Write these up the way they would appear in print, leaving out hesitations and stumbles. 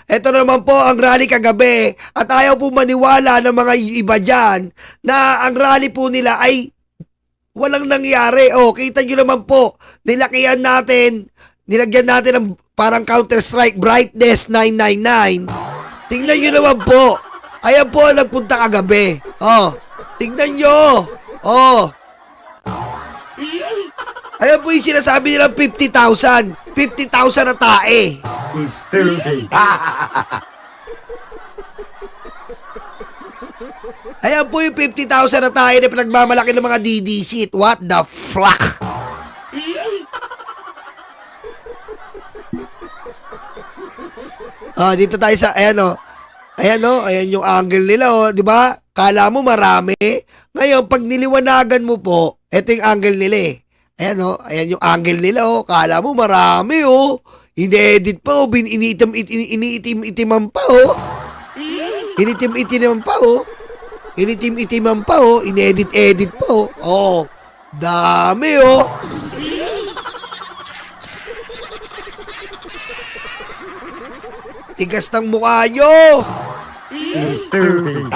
Ito naman po ang rally kagabi at ayaw po maniwala ng mga iba dyan na ang rally po nila ay walang nangyari. O, kita nyo naman po, nilagyan natin ng parang Counter-Strike brightness 999. Tingnan nyo naman po. Ayan po ang nagpunta kagabi. O, tingnan nyo. O. Ayan po yung sinasabi nilang 50,000. 50,000 na tae. Stupid. Ayan po yung 50,000 na tayo na pinagmamalaki ng mga DDC. What the fuck? Dito tayo sa, ayan o. Ayan yung angle nila o. Diba? Kala mo marami. Ngayon, pag niliwanagan mo po, ito yung angle nila eh. Ayan yung angle nila o. Kala mo marami o. Ini-edit pa o. Iniitim-itiman pa o. Initim-itiman pa o. Initim-itiman pa o. Inedit-edit pa o. Oh, dami o. Tigas ng mukha nyo. Stupid.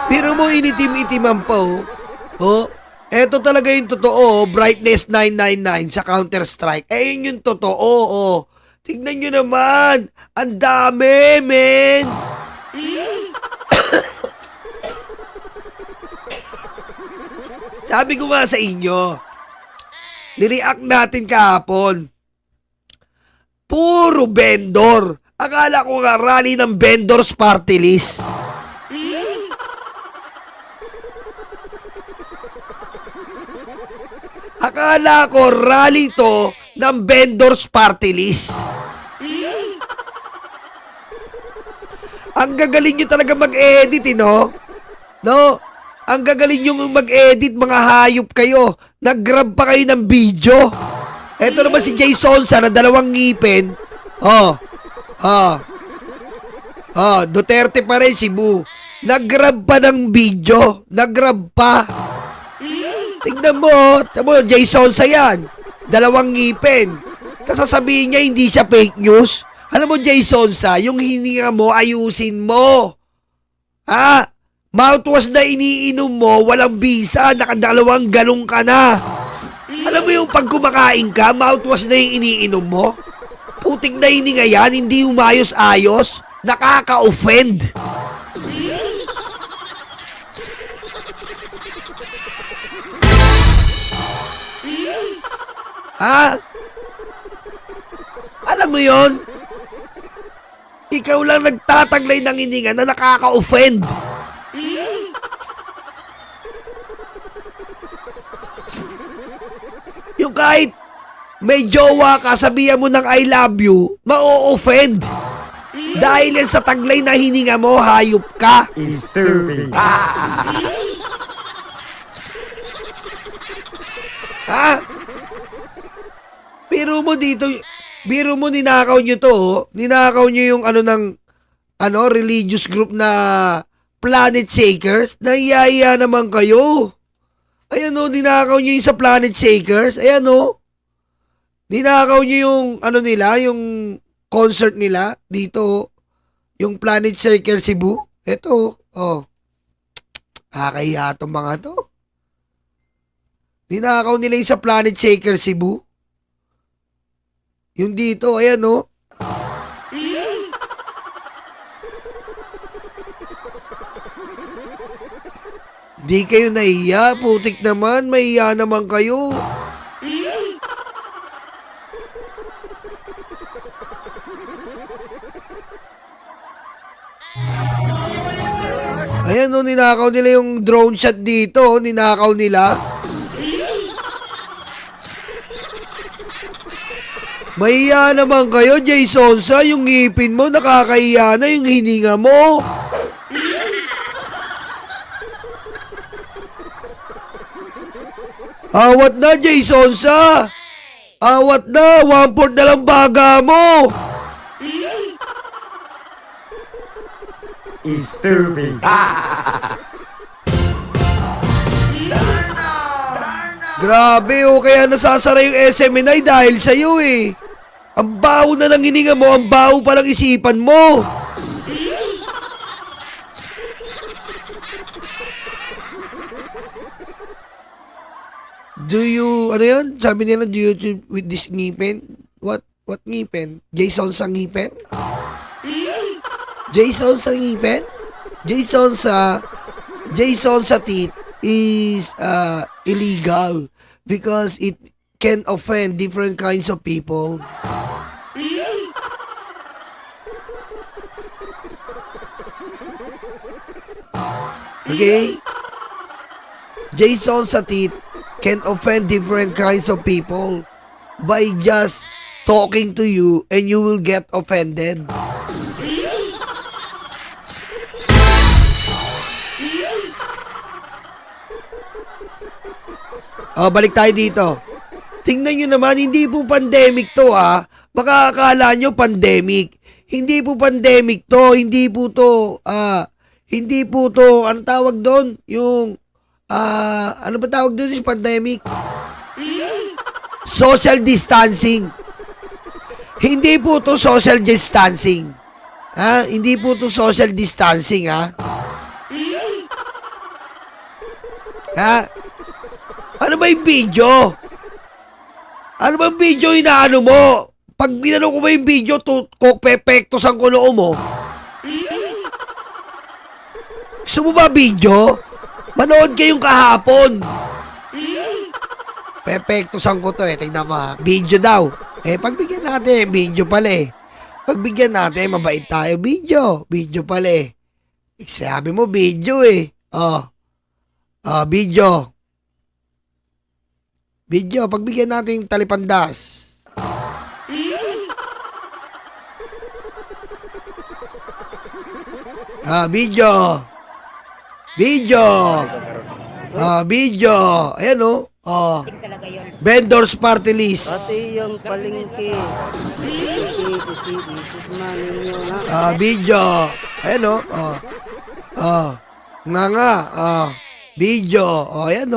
Pero mo initim-itiman pa o. Oh, eto talaga yung totoo. Brightness 999 sa Counter-Strike. Yun yung totoo. Oh. Tignan nyo naman. Ang dami, men. Sabi ko nga sa inyo, nireact natin kahapon. Puro vendor. Akala ko nga rally ng vendors party list. Akala ko rally to ng vendors party list. Ang gagaling nyo talaga mag-edit, no? No? Ang gagaling nyo mag-edit, mga hayop kayo. Nag-grab pa kayo ng video. Eto naman si Jason sa na 2 ngipin. Duterte pa rin si Bu. Nag-grab pa ng video. Nag-grab pa. Tignan mo, Jason sa yan. 2 ngipin. Kasasabihin niya hindi siya fake news. Alam mo, Jason sa, yung hininga mo, ayusin mo. Ha? Mouthwash na iniinom mo, walang bisa, naka2 galong ka na. Alam mo yung pag kumakain ka, mouthwash na yung iniinom mo? Putik na hininga yan, hindi umayos-ayos. Nakaka-offend. Ha? Alam mo yon? Ikaw lang nagtataglay ng hininga na nakaka-offend. Yung kahit may jowa ka, sabihan mo ng I love you, ma-o-offend. Dahil yan sa taglay na hininga mo, hayop ka. Stupid. Ha? Biro mo dito, biro mo ninakaw nyo to, oh. Ninakaw nyo yung religious group na Planet Shakers. Nahiyaya naman kayo. Ayan o, ninakaw nyo yung sa Planet Shakers. Ayan o. Ninakaw nyo yung nila, yung concert nila dito. Yung Planet Shakers Cebu. Ito o. Kakahiya itong mga to. Ninakaw nila yung sa Planet Shakers Cebu. Yung dito, ayan o. Di kayo nahiya, putik naman, mahiya naman kayo. Ayan o, ninakaw nila yung drone shot dito, ninakaw nila. Mahiya naman kayo, Jason, sa yung ngipin mo, nakakahiya na yung hininga mo. Awat na, Jason, sa. Awat na, 1/4 na lang baga mo. Stupid. Grabe, kaya nasasara yung SMNI dahil sa'yo eh. Ang baho na ng hininga mo, ang baho pa ng isipan mo. Do you, ano yun? Sabi nila, do you with this ngipin? What ngipin? Jason sa ngipin? Jason sa ngipin? Jason sa teeth is illegal because it can offend different kinds of people. Okay? Jason sa teeth can offend different kinds of people by just talking to you and you will get offended. Balik tayo dito. Tingnan nyo naman, hindi po pandemic to ha. Baka akala nyo pandemic. Hindi po pandemic to, hindi po to, anong tawag doon? Yung, ano ba tawag doon yung pandemic? Social distancing. Hindi po to social distancing. Hindi po to social distancing, Ano ba yung video? Ano ba yung video inaano mo? Pag binano ko ba yung video, pepektosan ko noo mo? Gusto mo ba video? Manood kayong kahapon. Pepektosan ko to tingnan mo video daw. Pagbigyan natin, video pala Pagbigyan natin, mabait tayo, video pala Sabi mo video video. Video, pagbigyan natin talipandas. Video. Video. Ayan Vendors party list. Pati yung palengke. Video. Ayan nga. Video. Ayan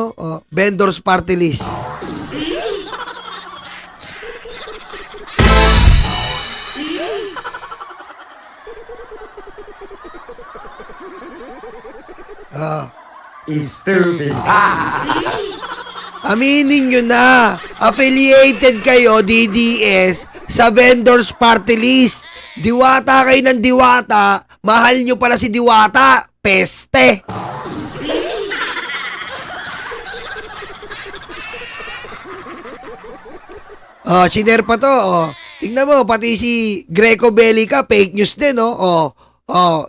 vendors party list. Stupid. Aminin nyo na, affiliated kayo, DDS, sa vendors party list. Diwata kayo ng diwata, mahal nyo pala si diwata, peste. Shiner pa to, tingnan mo, pati si Greco Bellica, fake news din,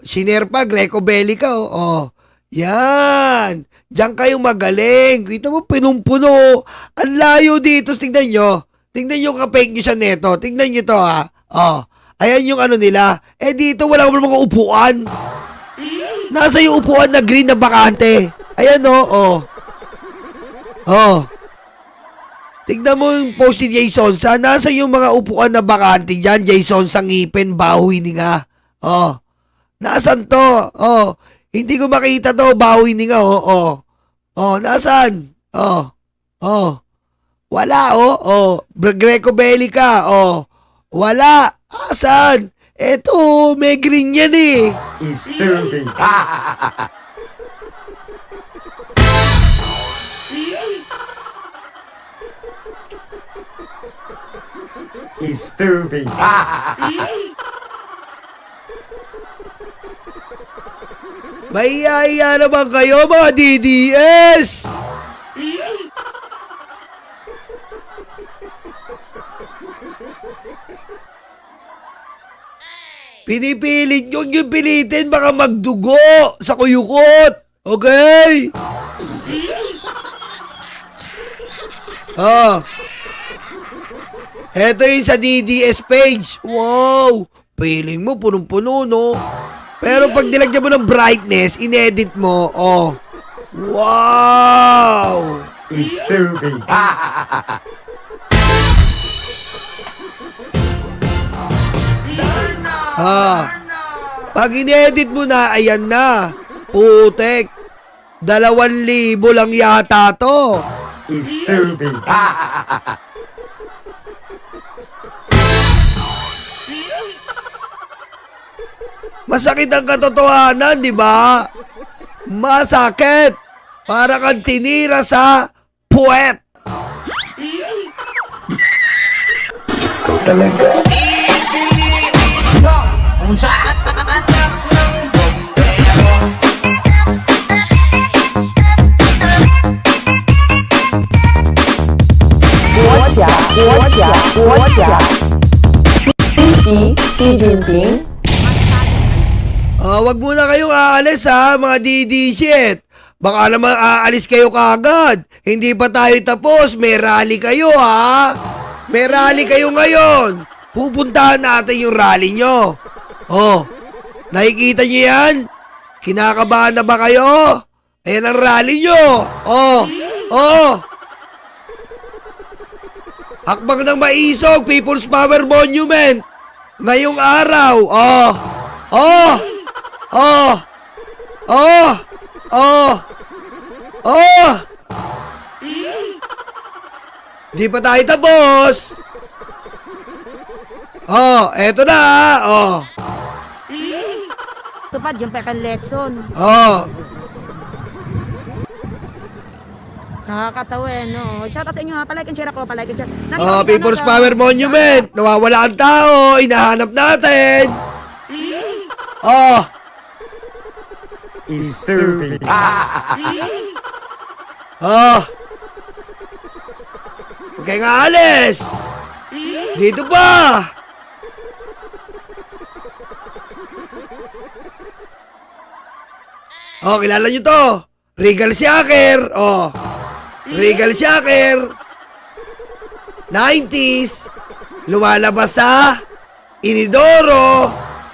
shiner pa, Greco Bellica, yan. Diyan kayo magaling. Kita mo, pinumpuno. Ang layo dito. Tingnan nyo. Tingnan nyo ka-fake nyo siya neto. Tingnan nyo to ayan yung ano nila. Dito wala mga upuan. Nasa yung upuan na green na bakante. Ayan Tingnan mo yung post ni Jason. Nasa yung mga upuan na bakante dyan. Jason sa ngipin, baho hininga. Nasaan to? Hindi ko makita to, baho hininga, nasaan? Wala, Greco Bellica, wala, asan? Eto, may green yan Stupid. Stupid. Mahihiya naman kayo mga DDS! Pinipilit nyo yung pilitin, baka magdugo sa kuyukot. Okay? Eto yun sa DDS page. Wow! Feeling mo punong-puno, no? Pero pag nilagyan mo ng brightness, inedit mo, wow! Stupid. Pag inedit mo na, ayan na. Putek. 2,000 lang yata to. is too big. Masakit ang katotohanan, di ba? Masakit. Para kang tinira sa puwet. Wag muna kayong aalis ha, mga DD-shit. Baka naman aalis kayo kagad. Hindi pa tayo tapos. May rally kayo ha. May rally kayo ngayon. Pupuntahan natin yung rally nyo. Oh, nakikita nyo yan? Kinakabahan na ba kayo? Ayan ang rally nyo. Oh. Hakbang ng Maisog, People's Power Monument. Ngayong araw. Di pa tayo tapos. Eto na. Tupad yung pekang Lexon. Nakakatawa no. Shout out sa inyo ha. Palike and share ako. Palike and share. People's Power Monument. Nawawala ang tao. Hinahanap natin. Is too big. Huwag kayo nga alis. Dito pa. Kilala nyo to. Regal Shaker. Regal Shaker. 90s. Lumalabas sa Inidoro.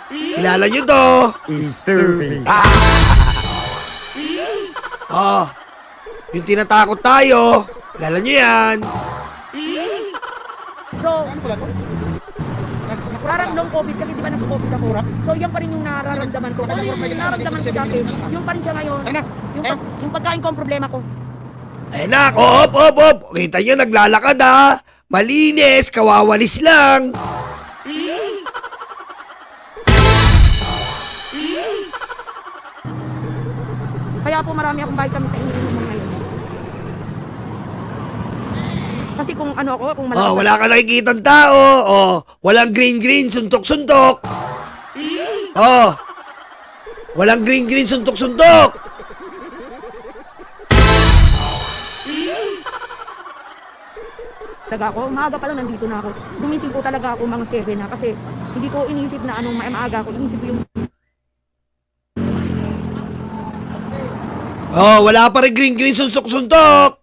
Kilala nyo to. Is too big. Yung tinatakot tayo. Kilala nyo yan. So, nararamdaman COVID kasi di ba nagko-COVID ako. So, yan pa rin yung nararamdaman ko. Kasi yung nararamdaman ko dati, yung pa rin siya ngayon. Yung pagkain ko ang problema ko. Ay nak, op. Kita nyo, naglalakad ha. Malinis, kawawalis lang. Kaya po marami akong vitamin sa iniinom ngayon. Kasi kung ano ako, kung malakas... Wala ka nakikitang tao. Walang green, suntok-suntok. Walang green, suntok-suntok. Talaga ako, maaga pa lang nandito na ako. Gumising po talaga ako mga 7 na kasi hindi ko inisip na anong maaga ako. Inisip ko yung... Wala pa rin green, suntok-suntok.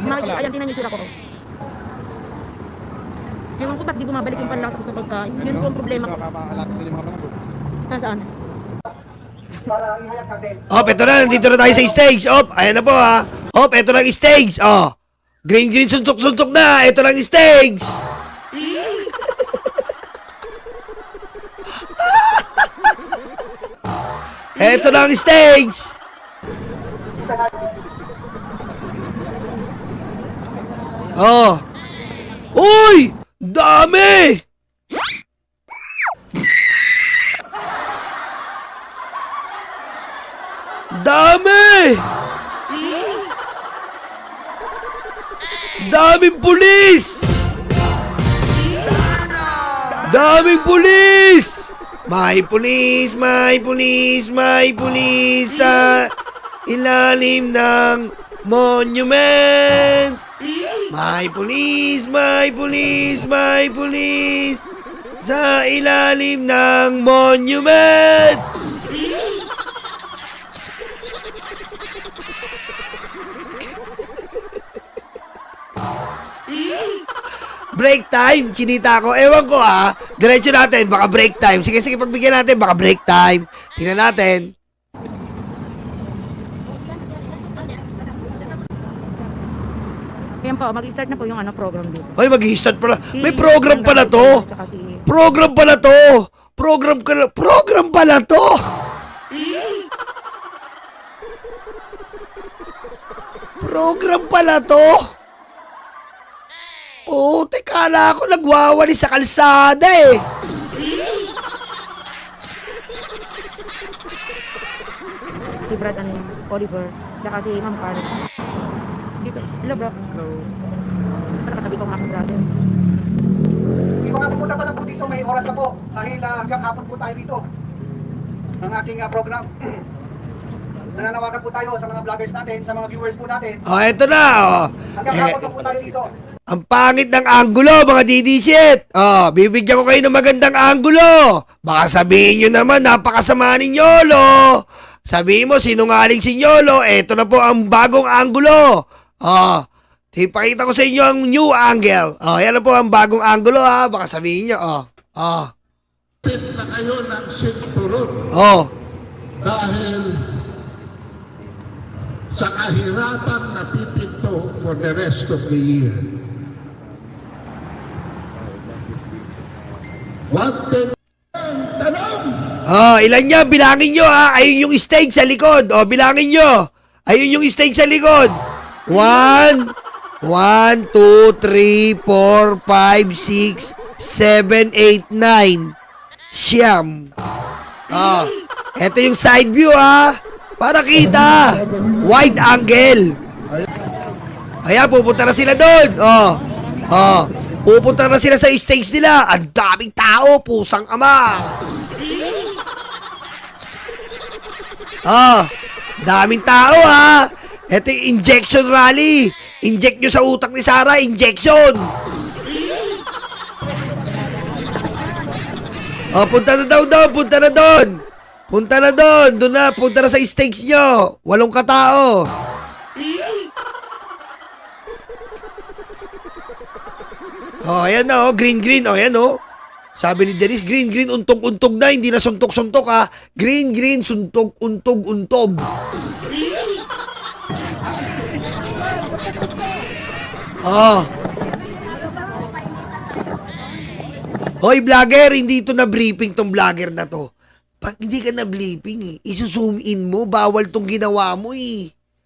Makikita, ayan tinan yung tsura ko. Ewan ko ba't di bumabalik yung panlasa ko sa pagkain. Yun po ang problema ko. Nasaan? Eto na, nandito na tayo sa stage. Ayan na po ha. Eto na ang stage. Green, suntok-suntok na. Eto na ang stage. Eto na ang stage. Uy! Dami! Dami! Daming pulis! Daming pulis! May pulis sa ilalim ng monument. May pulis sa ilalim ng monument. Break time, chinita ko. Ewan ko diretso natin, baka break time. Sige, pagbigyan natin, baka break time. Tingnan natin. Ayan po, mag-start na po yung program dito. Ay, mag-i-start pala. Si- May program pala to. Tsaka si... Program pala to. Program pala to. Program pala to. Oh, teka na ako nagwawali sa kalsada eh. Si Brad Oliver, tsaka si Ma'am Karen. Dito. Hello, bro. Hello. Nakatabi ko ang aking brother. Hindi mga pupunta pa lang po dito, may oras na po. Dahil hanggang hapon po tayo dito. Ang ating program. Nananawagan po tayo sa mga vloggers natin, sa mga viewers po natin. Oh, eto na. Oh. Hanggang hapon pa po tayo dito. Ang pangit ng anggulo, mga didisit. Oh, bibigyan ko kayo ng magandang anggulo. Baka sabihin nyo naman, napakasama ni Nyolo. Sabihin mo, sinungaling si Nyolo. Eto na po ang bagong anggulo. Oh, ipakita ko sa inyo ang new angle. Oh, yan na po ang bagong anggulo ha. Baka sabihin nyo, oh. Pit na kayo ng sinturon Oh. dahil sa kahirapan na pipinto for the rest of the year. What the tanong? Oh, ilan nyo? Bilangin nyo ha. Ayun yung stage sa likod. Oh, bilangin nyo. Ayun yung stage sa likod. 1, 2, 3, 4, 5, 6, 7, 8, 9. Siyam. Oh, eto yung side view ha. Para kita. Wide angle. Ayan, pupunta na sila doon. Oh. Pupunta na sila sa stage nila. Ang daming tao, pusang ama. Daming tao ha. Ito yung injection rally. Inject nyo sa utak ni Sarah, injection. Punta na daw doon, punta na doon. Punta na doon, doon na, punta na sa stage nyo. 8 katao. Ayan na, green, ayan Sabi ni Dennis, green, untog-untog na, hindi na suntok-suntok ha. Green, suntok, untog-untog. Hoy, vlogger, hindi ito na-briefing tong vlogger na to. Pag hindi ka na-briefing isuzoom in mo, bawal tong ginawa mo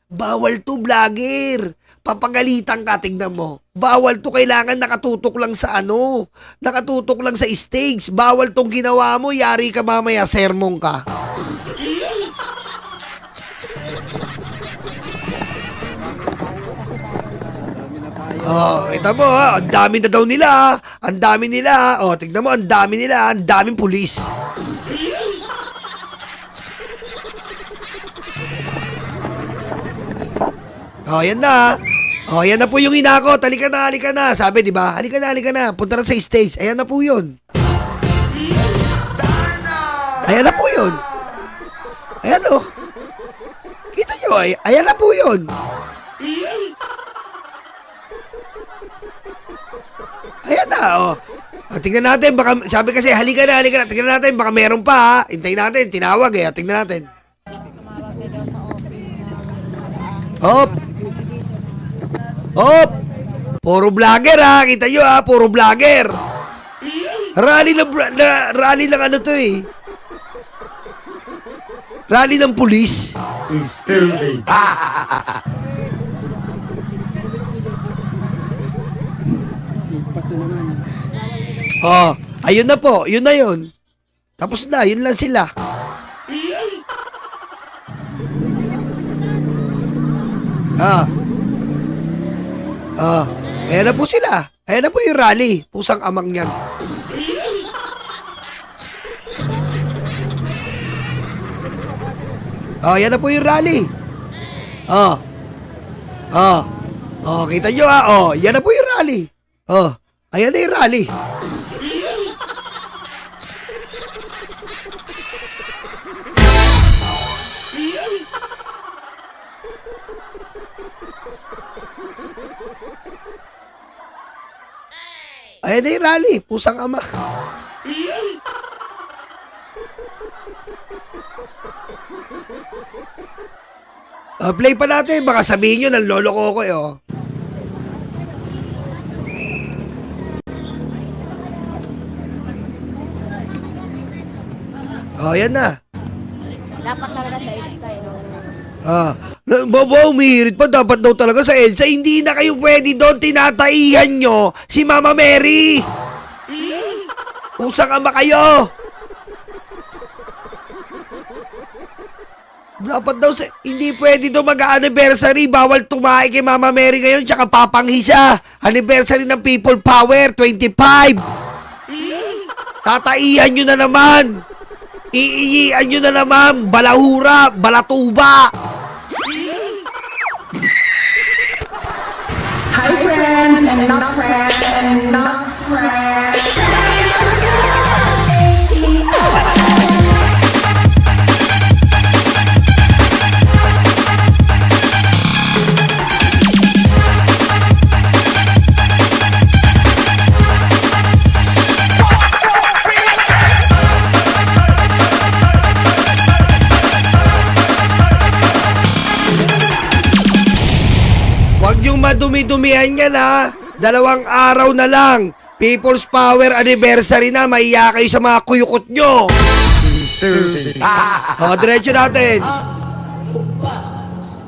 Bawal to, vlogger. Papagalitan ka, tignan mo. Bawal to, kailangan nakatutok lang sa nakatutok lang sa stage. Bawal tong ginawa mo, yari ka mamaya, sermon ka. Ito mo ang dami na daw nila. Ang dami nila. Tignan mo, ang dami nila. Ang daming pulis. Yan na. Yan na po yung inako. Halika na. Sabi, di ba? Halika na. Punta na sa stage. Ayan na po yun. Ayan na po yun. Ayan o. Kita nyo, ayan na po yun. Ayan na, tingnan natin, baka, sabi kasi, halika na. Tingnan natin, baka meron pa, ha. Hintayin natin, tinawag, tingnan natin. Hop! Puro vlogger, ha. Kita nyo, ha. Puro vlogger. Rally lang ano to, Rally ng pulis. Stupid. Ayun na po. Yun na yun. Tapos na. Yun lang sila. Ayan na po sila. Ayan na po yung rally. Pusang amang yan. Ayan na po yung rally. Kita nyo ha. Yan na po yung rally. Ayan na yung rally. Ayan na yung rally. Pusang ama. Play pa natin. Baka sabihin nyo, nanloloko ko Oh, yan na. Dapat talaga sa EDSA, no? Baba, umihirit pa. Dapat daw talaga sa EDSA. Hindi na kayo pwede doon. Tinataihan nyo si Mama Mary. Usang ama kayo. Dapat daw sa... Hindi pwede daw mag-anniversary. Bawal tumahi kay Mama Mary ngayon. Tsaka papanghi siya. Anniversary ng People Power 25. Tataihan nyo na naman. Iiyian nyo na naman. Balahura, balatuba. Hi friends and not friends and not friends. Huwag niyong madumi-dumihan yan ha. 2 araw na lang. People's Power Anniversary na. Maiya kayo sa mga kuyukot nyo. Disturbing. O, diretso natin. Sumpa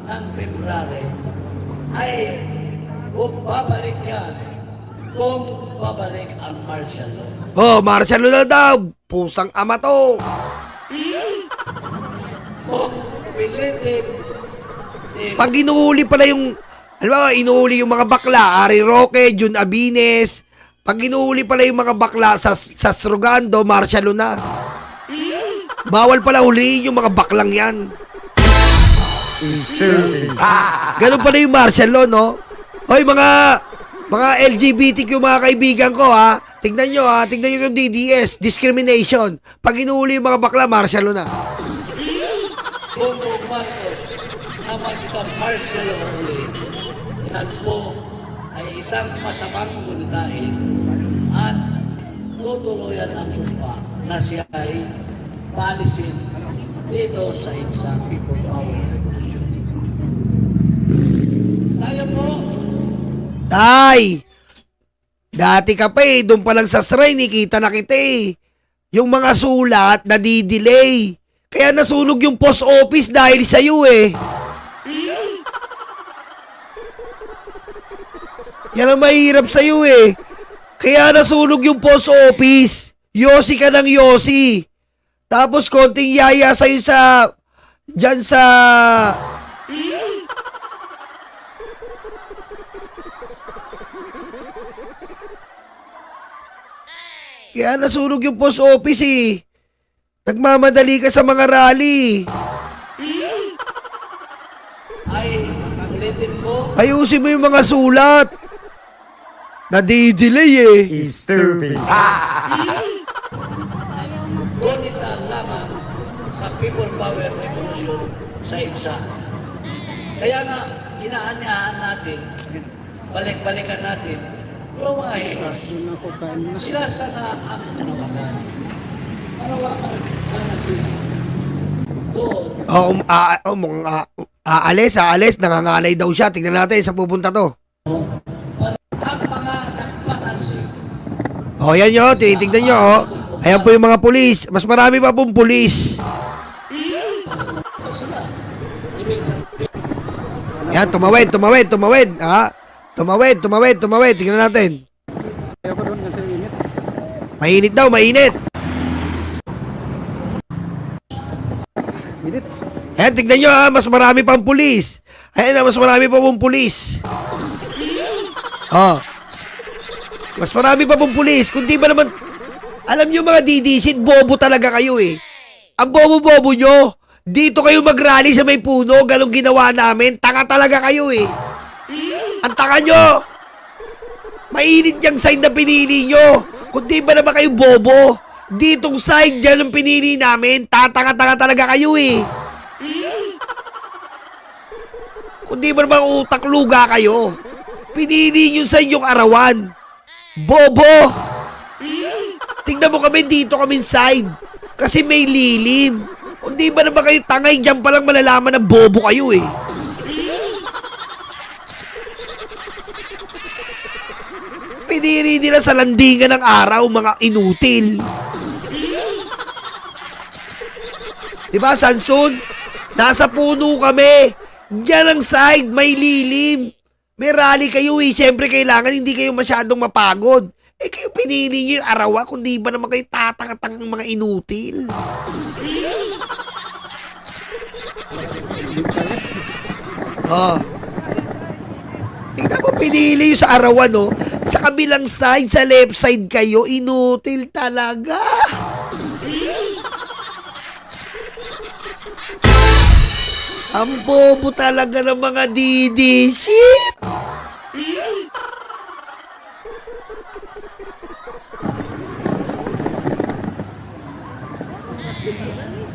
ng February ay babalik yan kung babalik ang martial law. O, martial law na daw. Pusang ama to. Kung pilitin Pag inuhuli pala yung... Alam mo, inuhuli yung mga bakla. Ari Roque, Jun Abines. Pag inuhuli pala yung mga bakla sa Srugando, martial law na. Bawal pala huliin yung mga baklang yan. Disturbing. Ganun pala yung martial law, no? Hoy, mga LGBTQ mga kaibigan ko, ha? Tignan nyo yung DDS, discrimination. Pag inuhuli yung mga bakla, martial law na. kung Marcos na magka-martial law ulit, yan po ay isang masamang gunitain at tutuluyan ang sumpa na siya ay palisin dito sa isang People Power Revolution. Tayo po, Tay! Dati ka pa eh, doon pa lang sa shrine, kita na kita eh. Yung mga sulat, nadidelay. Kaya nasunog yung post office dahil sa'yo eh. Yan ang mahirap sa'yo eh. Kaya nasunog yung post office. Yosi ka ng yosi. Tapos konting yaya sa'yo sa... Diyan sa... Kaya nasunog yung post office eh. Nagmamadali ka sa mga rally. ay ulitin ko, Ayusin mo yung mga sulat. Nadidelay eh. Disturbing. gunita lamang sa People Power Revolution sa EDSA. Kaya nga, inaanyahan natin, balik-balikan natin, yung mga haters. Sila sana ang manawagan. Manawagan sana sila. Doon, Aalis, nangangalay daw siya. Tingnan natin sa pupunta to. ang mga nagpatansin, O, yan nyo, tinitignan nyo, o. Ayan po yung mga pulis. Mas marami pa pong pulis. Yan, tumawid. Ha? Tumawid. Tingnan natin. Mainit daw, mainit. Ayan, tignan nyo ha, mas marami pang pulis. Ayan na, mas marami pa pong pulis. Oh. Mas marami pa pong pulis. Kundi ba naman, alam nyo mga didisit, bobo talaga kayo eh. Ang bobo-bobo nyo. Dito kayo mag-rally sa may puno, ganong ginawa namin. Tanga talaga kayo eh. Ang tanga nyo. Mainit yung side na pinili nyo. Kundi ba naman kayo bobo? Ditong side dyan ang pinili namin. Tatanga-tanga talaga kayo eh. Kundi ba naman utak luga kayo? Pinili nyo sa inyong arawan. Bobo! Tingnan mo kami dito kaming side. Kasi may lilim. Kundi ba naman kayo tangay? Diyan palang malalaman na bobo kayo eh. Pinili nila sa landingan ng araw, mga inutil. Di ba, Sansun? Nasa puno kami. Diyan ang side, may lilim. May rally kayo eh. Siyempre kailangan hindi kayo masyadong mapagod. Eh kayo pinili nyo yung arawa, kundi ba naman kayo tatangatang mga inutil? Oh. Tingnan mo, pinili yung sa arawan, no? Sa kabilang side, sa left side kayo, inutil talaga. Ang bobo talaga ng mga DD shit.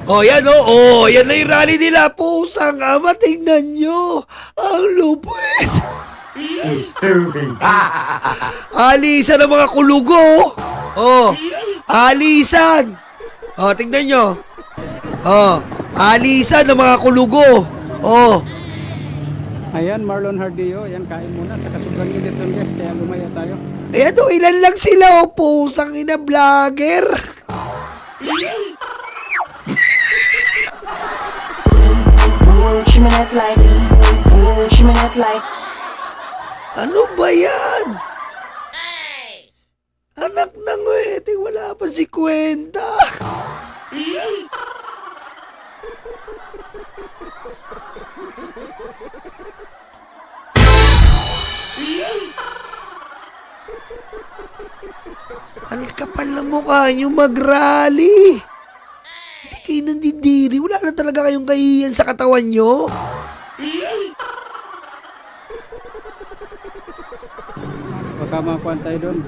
Oh, yan oh. Oh, yan na yung rally nila. Pusang ama, tingnan nyo. Ang lupit. Stupid. Alisan ng mga kulugo. Oh, alisan. Oh, tingnan nyo. Oh, alisan ng mga kulugo. Oh. Ayan, Marlon Hardillo. Ayan, kain muna. Saka sobrang init ng guys, kaya lumaya tayo. Ayan oh, ilan lang sila. Oh, pusang ina vlogger. Ano ba yan? Anak ng wete, wala pa si kwenta. Ang kapal na mukha nyo mag-rally. Hindi kayo nandidiri. Wala na talaga kayong kahiyan sa katawan nyo. Baka makakuhan tayo doon.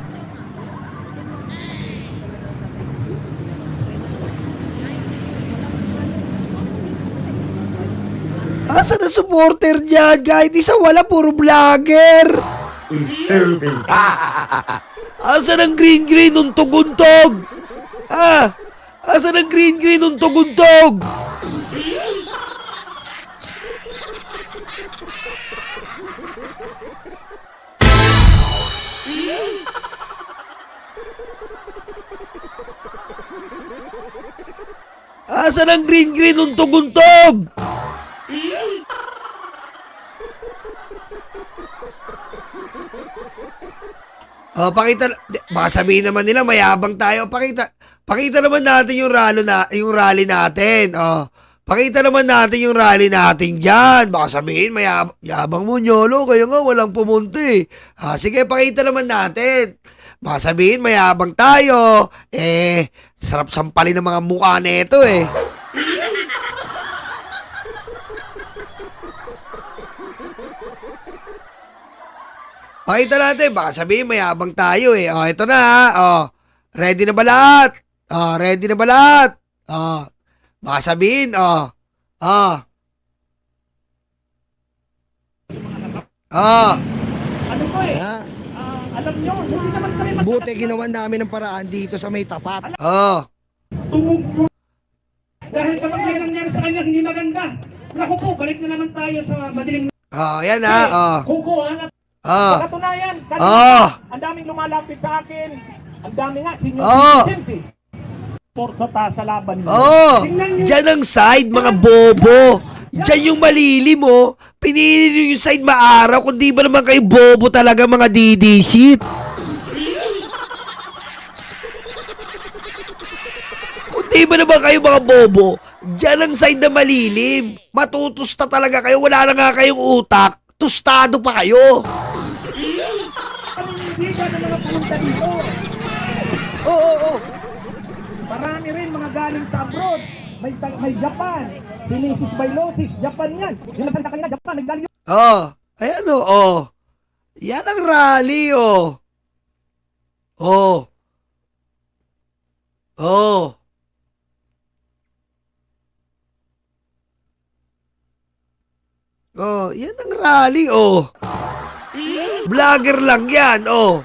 Asa na supporter dyan? Kahit isa wala, puro vlogger. Stupid. Asa ng green untog-untog? Ah, asa ng green untog-untog? Asa ng green untog-untog? Oh, baka sabihin naman nila mayabang tayo. Pakita naman natin yung rally natin. Oh, pakita naman natin yung rally natin diyan. Baka sabihin mayabang mo nyolo, kaya nga walang pumunti. Sige, pakita naman natin. Baka sabihin mayabang tayo. Sarap sampalin ng mga mukha nito eh. Pakita natin, baka sabihin mayabang tayo eh. Oh, ito na ha. Oh, ready na ba lahat? Oh, ready na ba lahat? Oh, baka sabihin, oh. Oh. Oh. Ano po eh? Alam nyo, hindi naman kami Buti ginawa namin ng paraan dito sa may tapat. Oh. tumugtog. Dahil kapag may nangyari sa kanya hindi maganda. Naku po, balik na naman tayo sa madilim. Oh, yan ha. Oh. Kukuha na. Oh. Katunayan, Oh. ang daming lumalapit sa akin. Ang dami nga, senior Oh. citizens eh. Porta sa laban niyo. Oh, dyan ang side, mga bobo. Dyan yung malilim, oh. Pinili nyo yung side maaraw, kundi ba naman kayo bobo talaga, mga DD shit. Kundi ba naman kayo mga bobo? Dyan ang side na malilim. Matutusta talaga kayo, wala na nga kayong utak. Tustado pa kayo. Hindi ka na mga pumunta dito. Oo. Marami rin mga galing sa abroad. May Japan. Sinisis Bailosis. Japan yan. Yung nagsalita kanina, Japan. Nagdali yun. Oh, ayan oh. Yan ang rally, oh. Oh. Oh. Oh, yan ang rally, oh. Vlogger lang yan, oh.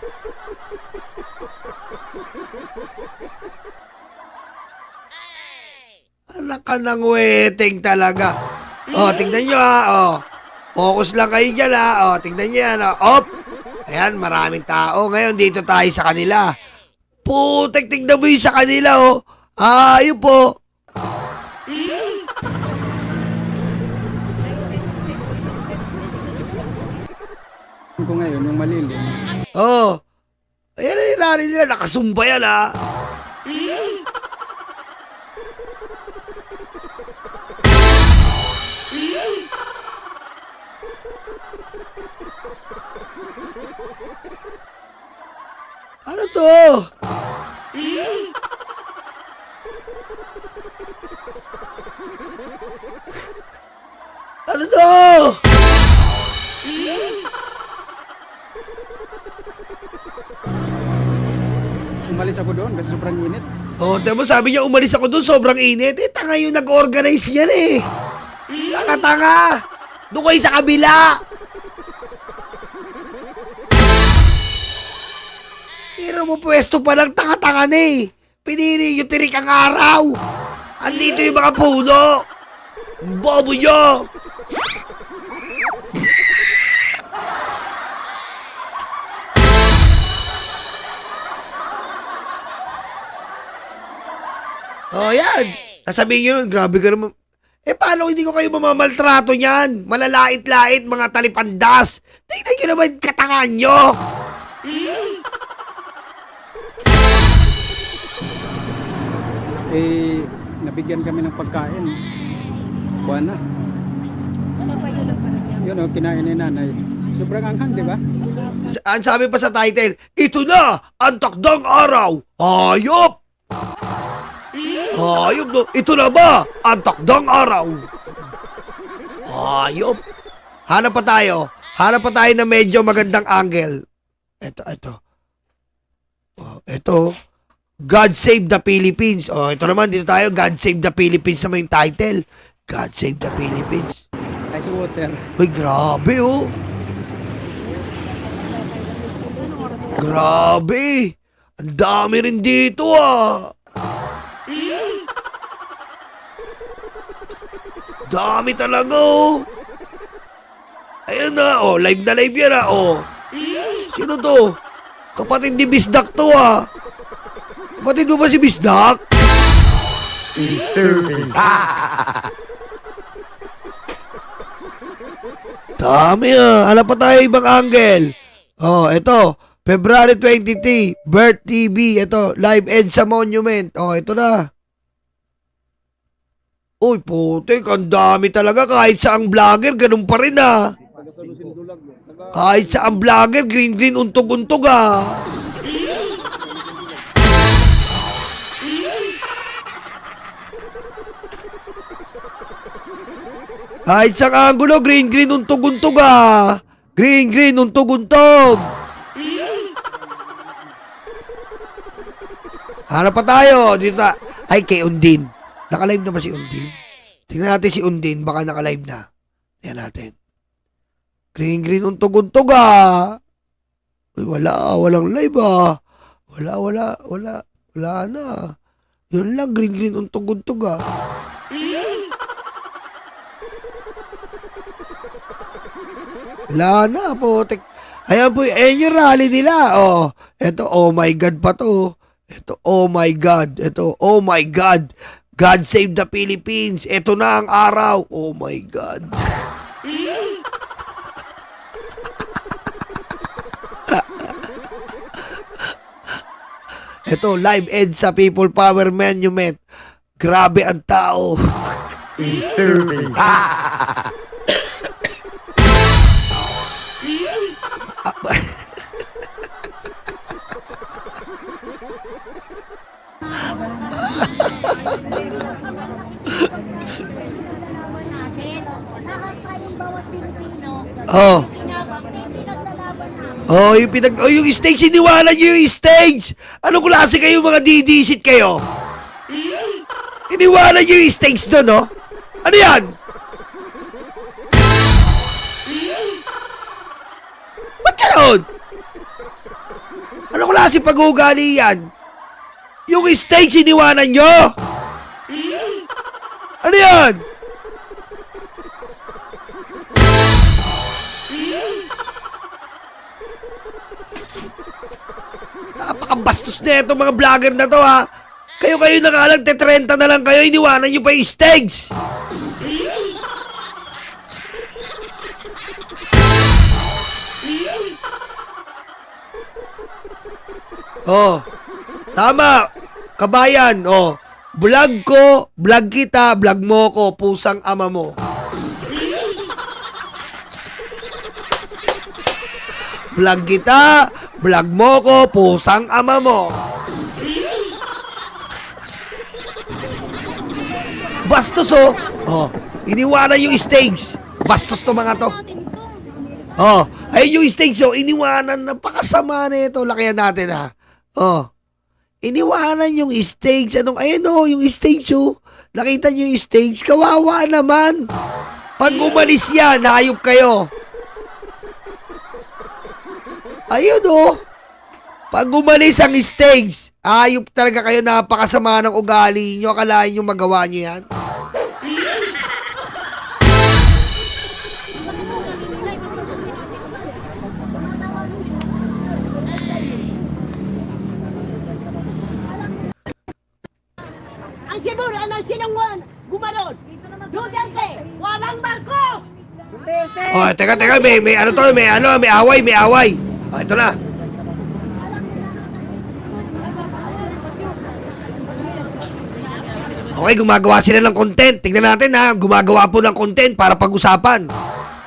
Anak ka ng weteng talaga. Oh, tingnan nyo ha, oh. Focus lang kayo dyan ha, oh. Tingnan nyo yan, oh. Op! Ayan, maraming tao. Ngayon, dito tayo sa kanila. Putek, tingnan mo yung sa kanila, oh. Ayun po. ko ngayon, yung malilim. Oh. Ayan na yung rally nila. Nakasumba yan, ha? Ano to? Ano to? Umalis ako doon kasi sobrang init. Oh, temo sabi niya umalis ako doon, sobrang init. Eh, tanga yung nag-organize yan eh. Tanga-tanga. Doon kayo sa kabila. Pero mo pwesto pa lang tanga-tanga na eh. Pinili yung tirik ang araw. Andito yung mga puno. Bobo nyo. Oh, yan. Sasabihin nyo, grabe ka naman. Eh, paano hindi ko kayo mamamaltrato niyan? Malalait-lait, mga talipandas. Tingnan nyo naman katangan nyo. Eh, nabigyan kami ng pagkain. Buwan na. Yun o, kinain ni nanay. Sobrang anghang, di ba? Ang sabi pa sa title, ito na ang takdang araw. Hayop! Hayop, no? Ito na ba ang takdang araw? Hayop! Hanap pa tayo. Hanap pa tayo na medyo magandang angle. Ito. Oh, ito. God Save the Philippines. Oh, ito naman, dito tayo. God Save the Philippines naman yung title. God Save the Philippines. Ice water. Uy, grabe oh. Grabe. Ang dami rin dito ah. Dami talaga oh. Ayun na, oh, live na live yan ah, oh. Sino to? Kapatid ni Bisdak to ah. Kapatid mo ba si Bisdak? Disturbing. Dami ah. Hanap pa tayo ibang angle. Oh, ito. February 23, Birth TV. Ito, live EDSA Monument. Oh, ito na. Uy, putik. Ang dami talaga. Kahit saang vlogger, ganun pa rin ah. Kahit saang vlogger, green untog-untog ah. Kahit sa angulo, green, untog-untog ah. Green, untog-untog. Hanap pa tayo. Dito ta. Ay, kay Undin. Naka-live na ba si Undin? Tingnan natin si Undin. Baka naka-live na. Tingnan natin. Green, untog-untog ah. Uy, walang live ah. Wala na. Yun lang, green, untog-untog ah. Wala na, putik. Ayan po, ayan yung rally nila. Oh, eto, oh my God pa to. Eto, oh my God. Eto, oh my God. God save the Philippines. Eto na ang araw. Oh my God. Eto, live EDSA People Power Monument. Grabe ang tao. Disturbing. Oh. Oh, yung stage, iniwanan nyo yung stage. Anong klase kayo, mga didisit kayo? Iniwanan nyo yung stage doon, no? Ano yan? Ba't gano'n? Anong klase pag-uugali yan? Yung stage, iniwanan nyo? Ano yan? Napakabastos na itong mga vlogger na to ha. Kayo na nga lang, 30 na lang kayo, iniwanan nyo pa yung stage. Oh, tama. Kabayan, oh. Vlog ko, vlog kita, vlog mo ko, pusang ama mo. Vlog kita, vlog mo ko, pusang ama mo. Bastos, oh. Oh, iniwanan yung stage. Bastos to mga to. Oh, ayun yung stage, oh. Iniwanan, napakasama na ito. Lakihan natin, ha. Oh. Iniwanan yung stage. Anong, ayun, oh, yung stage, oh. Nakita nyo yung stage? Kawawa naman. Pag umalis yan, hayop kayo. Ayun, oh. Pag umalis ang stage, hayop talaga kayo, napakasama ng ugali nyo. Akalain nyo magawa nyo yan? Ang Cebu, ano sinungon? Gumanon. Duterte, walang Marcos! Oh, teka, may ano to, may away. Oh, ito na. Okay, gumagawa sila ng content. Tingnan natin, ha. Gumagawa po ng content para pag-usapan.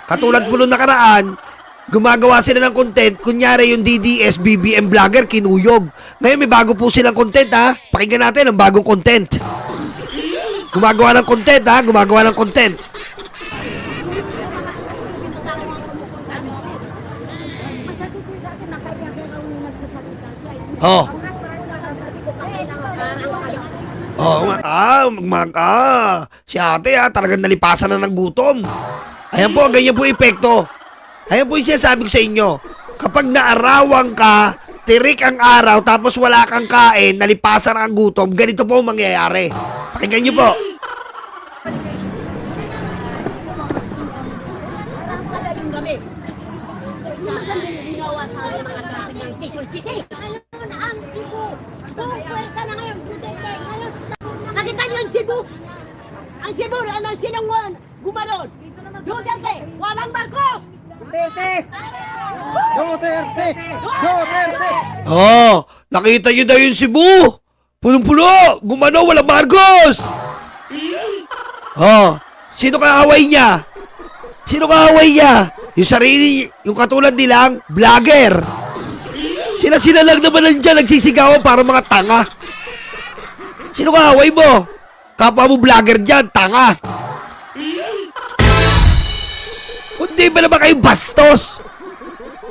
Katulad po nung nakaraan, gumagawa sila ng content. Kunyari yung DDS, BBM vlogger, kinuyog. Ngayon may bago po silang content, ha. Pakinggan natin ang bagong content. Gumagawa ng content, ha. Gumagawa ng content. Oh. Si ate, ha, talagang nalipasan na ng gutom. Ayan po, ganyan po epekto. Ayan po yung sinasabi ko sa inyo. Kapag naarawang ka, tirik ang araw, tapos wala kang kain, nalipasan ang gutom, ganito po ang mangyayari. Pakinggan nyo po. Nakita niyo ang Cebu? Ang Cebu, ano sinungon? Gumanon. Duterte, walang Marcos! Oh, nakita nyo daw yung Cebu. Punong-puno, gumano, walang Marcos. Oh, sino kaaway niya? Sino kaaway niya? Yung sarili, yung katulad nilang vlogger. Sila lang naman nandiyan nagsisigawan para mga tanga. Sino kaaway mo? Kapwa mo vlogger dyan, tanga. Kundi ba naman kayo bastos?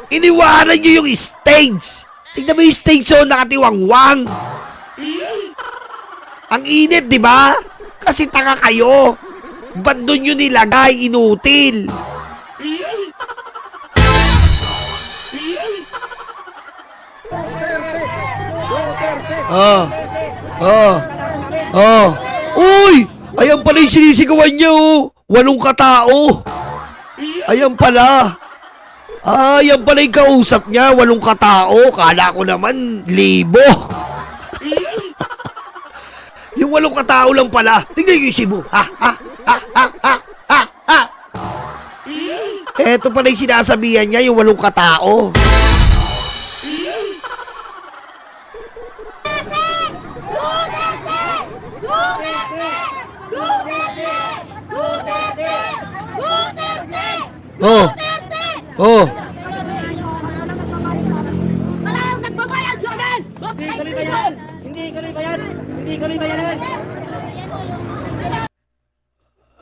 Iniwanan nyo yung stage. Tignan mo yung stage, so nakatiwangwang. Ang init, di ba? Kasi tanga kayo. Ba't doon nyo nilagay? Inutil. Uy! Ayan pala yung sinisigawan niya, oh. 8 katao. Ayan pala. Ayan pala yung kausap niya. 8 katao. Kala ko naman, 1,000. Yung 8 katao lang pala. Tingnan yung Cebu. Eto pala yung sinasabihan niya, yung 8 katao. Oh. Malayang nagbabayad sa amin! Hindi kami bayaran.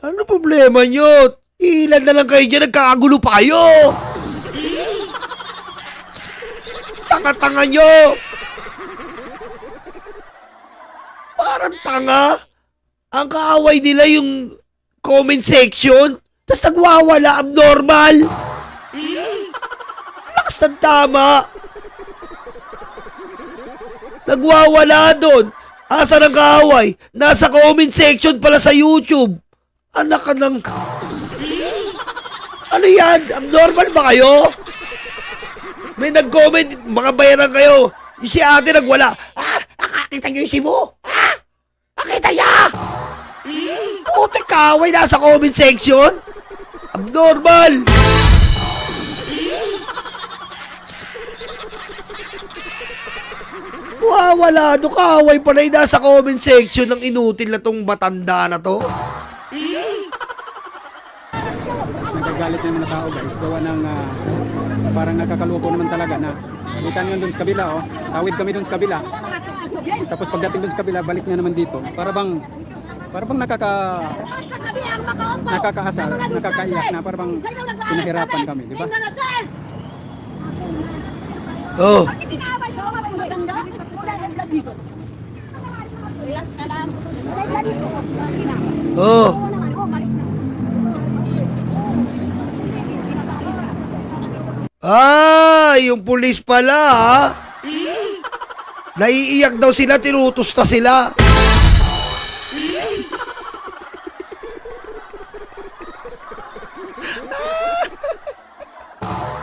Ano problema nyo? Ilan na lang kayo dyan, nagkakagulo pa kayo. Tanga-tanga nyo. Parang tanga. Ang kaaway nila yung comment section. Tapos nagwawala, abnormal. Lakas ng tama. Nagwawala doon. Asa ng kaaway? Nasa comment section pala sa YouTube. Anak ka ng... Ano yan? Abnormal ba kayo? May nag-comment, mga bayaran kayo. Yung si ate nagwala. Nakakita niyo yung Cebu? Nakita niya! Putik kaaway nasa comment section? Abnormal! Wala, kaaway pa na yung nasa comment section ng inutil na tong batanda na to. Nagagalit na yung mga tao guys, gawa ng parang nakakaloko naman talaga na kita nyo doon sa kabila, oh. Tawid kami doon sa kabila, tapos pagdating doon sa kabila balik niya naman dito, para bang nakakaasar, nakakaiyak na, para bang pinahirapan kami, di ba? Oh. Oh. Yung pulis pala, ha? Naiiyak daw sila, tinutusta sila.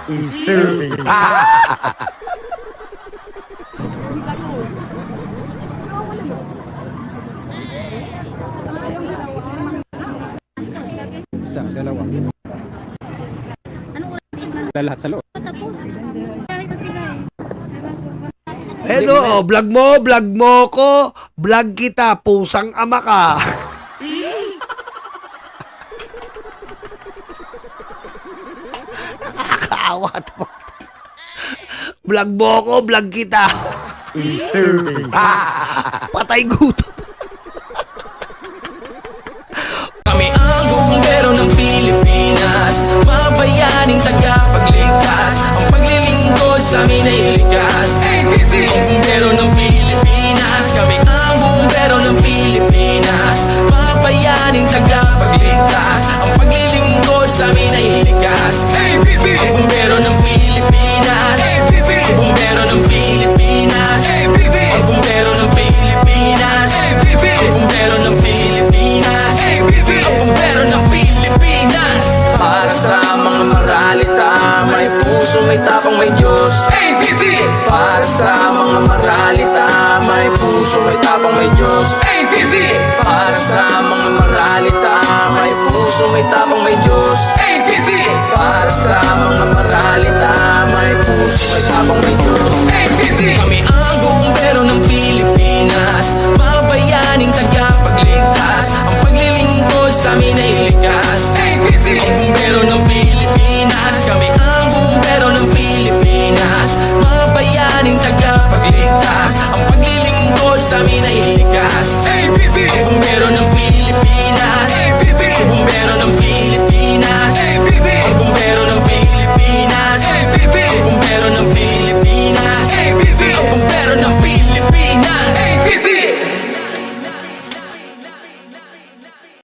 He's serving. Isa, dalawa. Lahat sa loob. Vlog mo ko, vlog kita, pusang ama ka. Nakakaawa to. Vlog mo ko, vlog kita. He's serving. Patay gutom. Kami ang bumbero ng Pilipinas, mga bayaning tagapagligtas. Ang paglilingkod sa amin ay likas. Ang bumbero ng Pilipinas, kami ang bumbero ng Pilipinas, mga bayaning tagapagligtas. Ang paglilingkod sa amin ay likas. Ang bumbero ng Pilipinas, ang bumbero ng Pilipinas, ang bumbero ng Pilipinas, ang bumbero ng Pilipinas, ang bumbero ng Pilipinas. Para sa mga maralita, may puso, may tapang, may Diyos. Para sa mga maralita, may puso, may tapang, may Diyos. Para sa mga maralita, may puso, may tapang, may Diyos.